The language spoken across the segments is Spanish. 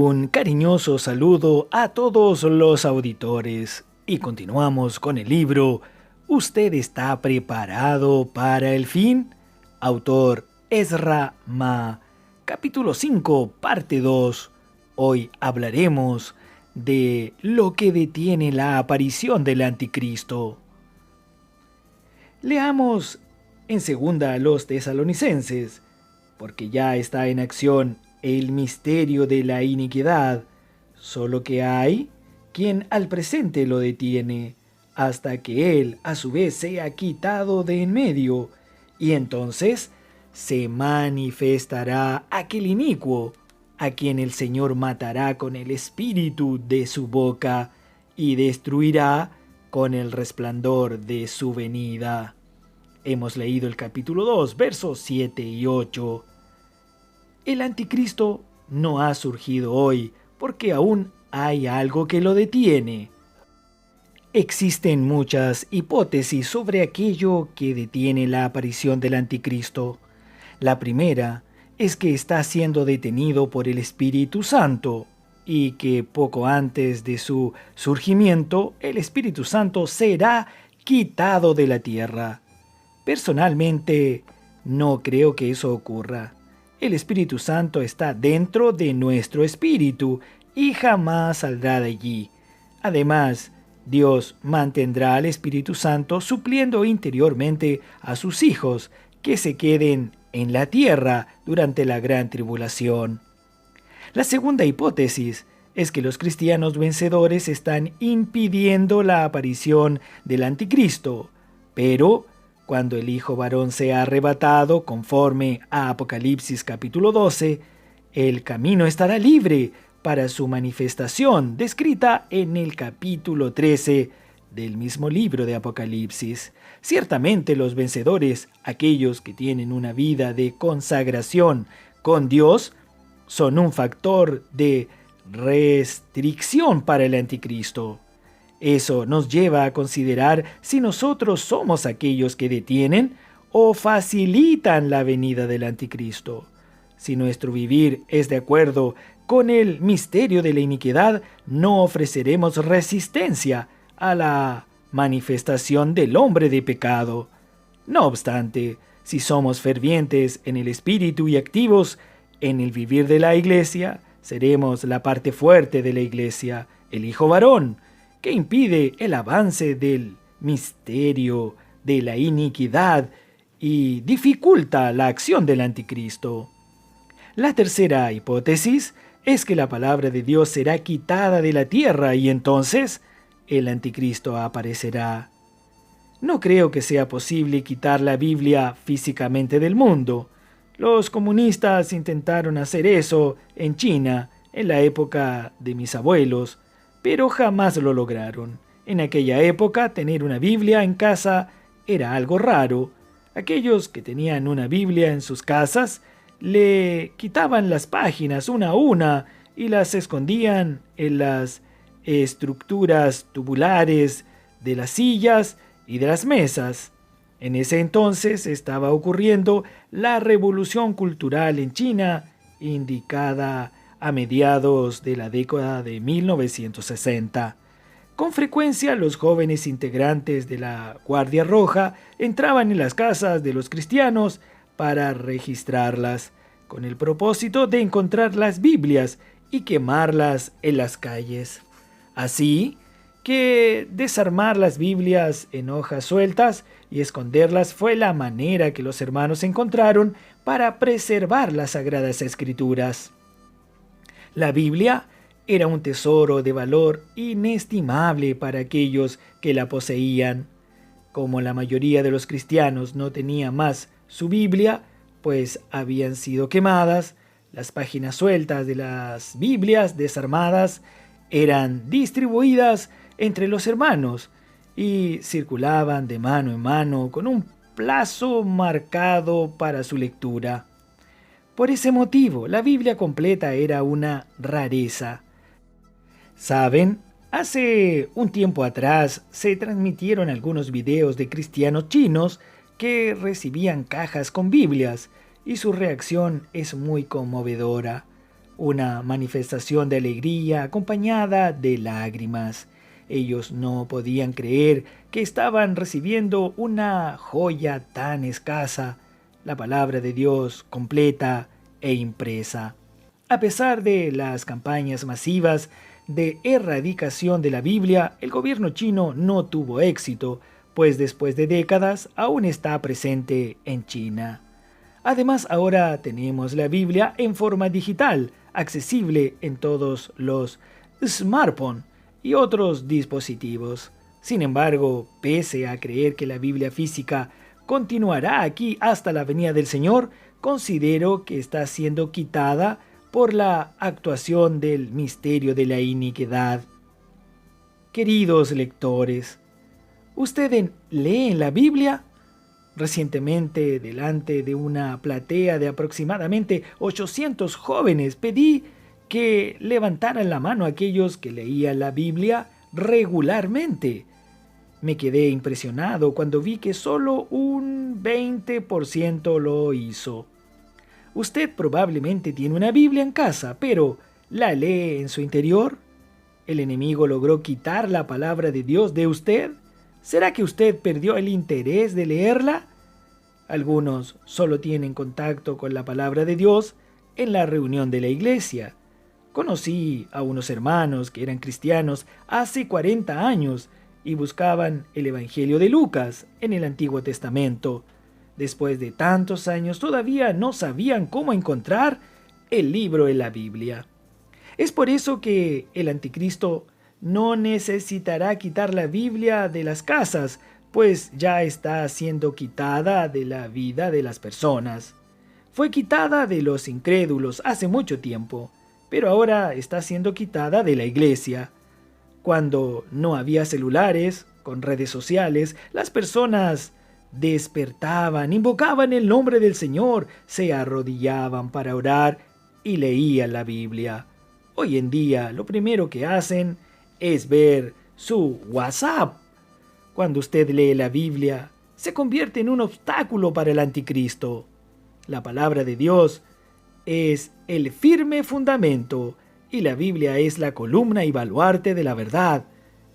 Un cariñoso saludo a todos los auditores y continuamos con el libro ¿Usted está preparado para el fin? Autor Ezra Ma, capítulo 5, parte 2. Hoy hablaremos de lo que detiene la aparición del anticristo. Leamos en segunda a los tesalonicenses, porque ya está en acción el misterio de la iniquidad, solo que hay quien al presente lo detiene, hasta que él a su vez sea quitado de en medio, y entonces se manifestará aquel inicuo, a quien el Señor matará con el espíritu de su boca, y destruirá con el resplandor de su venida. Hemos leído el capítulo 2, versos 7 y 8. El anticristo no ha surgido hoy porque aún hay algo que lo detiene. Existen muchas hipótesis sobre aquello que detiene la aparición del anticristo. La primera es que está siendo detenido por el Espíritu Santo y que poco antes de su surgimiento el Espíritu Santo será quitado de la tierra. Personalmente, no creo que eso ocurra. El Espíritu Santo está dentro de nuestro espíritu y jamás saldrá de allí. Además, Dios mantendrá al Espíritu Santo supliendo interiormente a sus hijos que se queden en la tierra durante la gran tribulación. La segunda hipótesis es que los cristianos vencedores están impidiendo la aparición del anticristo, pero cuando el Hijo varón sea arrebatado, conforme a Apocalipsis capítulo 12, el camino estará libre para su manifestación, descrita en el capítulo 13 del mismo libro de Apocalipsis. Ciertamente los vencedores, aquellos que tienen una vida de consagración con Dios, son un factor de restricción para el anticristo. Eso nos lleva a considerar si nosotros somos aquellos que detienen o facilitan la venida del anticristo. Si nuestro vivir es de acuerdo con el misterio de la iniquidad, no ofreceremos resistencia a la manifestación del hombre de pecado. No obstante, si somos fervientes en el espíritu y activos en el vivir de la iglesia, seremos la parte fuerte de la iglesia, el hijo varón, que impide el avance del misterio de la iniquidad y dificulta la acción del anticristo. La tercera hipótesis es que la palabra de Dios será quitada de la tierra y entonces el anticristo aparecerá. No creo que sea posible quitar la Biblia físicamente del mundo. Los comunistas intentaron hacer eso en China en la época de mis abuelos, pero jamás lo lograron. En aquella época, tener una Biblia en casa era algo raro. Aquellos que tenían una Biblia en sus casas le quitaban las páginas una a una y las escondían en las estructuras tubulares de las sillas y de las mesas. En ese entonces estaba ocurriendo la revolución cultural en China, indicada a mediados de la década de 1960. Con frecuencia los jóvenes integrantes de la Guardia Roja entraban en las casas de los cristianos para registrarlas, con el propósito de encontrar las Biblias y quemarlas en las calles. Así que desarmar las Biblias en hojas sueltas y esconderlas fue la manera que los hermanos encontraron para preservar las Sagradas Escrituras. La Biblia era un tesoro de valor inestimable para aquellos que la poseían. Como la mayoría de los cristianos no tenía más su Biblia, pues habían sido quemadas, las páginas sueltas de las Biblias desarmadas eran distribuidas entre los hermanos y circulaban de mano en mano con un plazo marcado para su lectura. Por ese motivo, la Biblia completa era una rareza. ¿Saben? Hace un tiempo atrás se transmitieron algunos videos de cristianos chinos que recibían cajas con Biblias y su reacción es muy conmovedora. una manifestación de alegría acompañada de lágrimas. Ellos no podían creer que estaban recibiendo una joya tan escasa, la palabra de Dios completa e impresa. A pesar de las campañas masivas de erradicación de la Biblia, el gobierno chino no tuvo éxito, pues después de décadas aún está presente en China. Además, ahora tenemos la Biblia en forma digital, accesible en todos los smartphones y otros dispositivos. Sin embargo, pese a creer que la Biblia física continuará aquí hasta la venida del Señor, considero que está siendo quitada por la actuación del misterio de la iniquidad. Queridos lectores, ¿ustedes leen la Biblia? Recientemente, delante de una platea de aproximadamente 800 jóvenes, pedí que levantaran la mano aquellos que leían la Biblia regularmente. Me quedé impresionado cuando vi que solo un 20% lo hizo. Usted probablemente tiene una Biblia en casa, pero ¿la lee en su interior? ¿El enemigo logró quitar la palabra de Dios de usted? ¿Será que usted perdió el interés de leerla? Algunos solo tienen contacto con la palabra de Dios en la reunión de la iglesia. Conocí a unos hermanos que eran cristianos hace 40 años y buscaban el Evangelio de Lucas en el Antiguo Testamento. Después de tantos años todavía no sabían cómo encontrar el libro en la Biblia. Es por eso que el anticristo no necesitará quitar la Biblia de las casas, pues ya está siendo quitada de la vida de las personas. Fue quitada de los incrédulos hace mucho tiempo, pero ahora está siendo quitada de la iglesia. Cuando no había celulares, con redes sociales, las personas despertaban, invocaban el nombre del Señor, se arrodillaban para orar y leían la Biblia. Hoy en día, lo primero que hacen es ver su WhatsApp. Cuando usted lee la Biblia, se convierte en un obstáculo para el anticristo. La palabra de Dios es el firme fundamento y la Biblia es la columna y baluarte de la verdad,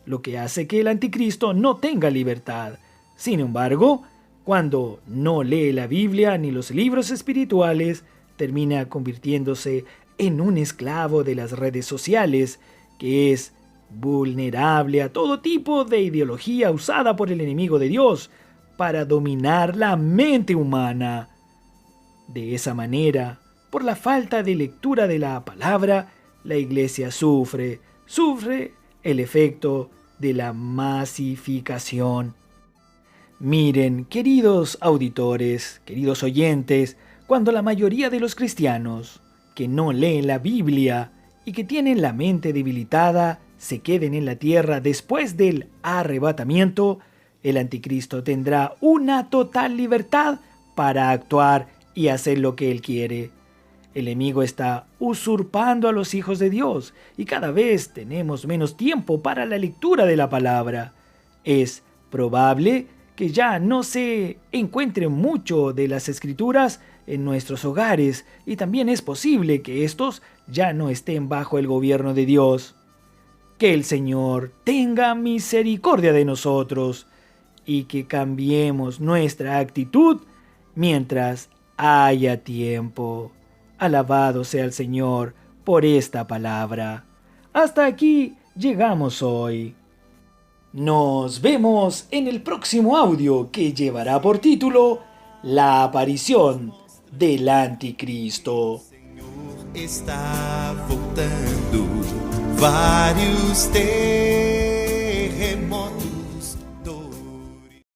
lo que hace que el anticristo no tenga libertad. Sin embargo, cuando no lee la Biblia ni los libros espirituales, termina convirtiéndose en un esclavo de las redes sociales, que es vulnerable a todo tipo de ideología usada por el enemigo de Dios para dominar la mente humana. De esa manera, por la falta de lectura de la palabra, la iglesia sufre el efecto de la masificación. Miren, queridos auditores, queridos oyentes, cuando la mayoría de los cristianos que no leen la Biblia y que tienen la mente debilitada se queden en la tierra después del arrebatamiento, el anticristo tendrá una total libertad para actuar y hacer lo que él quiere. El enemigo está usurpando a los hijos de Dios y cada vez tenemos menos tiempo para la lectura de la palabra. Es probable que ya no se encuentre mucho de las escrituras en nuestros hogares y también es posible que estos ya no estén bajo el gobierno de Dios. Que el Señor tenga misericordia de nosotros y que cambiemos nuestra actitud mientras haya tiempo. Alabado sea el Señor por esta palabra. Hasta aquí llegamos hoy. Nos vemos en el próximo audio que llevará por título La aparición del anticristo. O Senhor está voltando, vários terremotos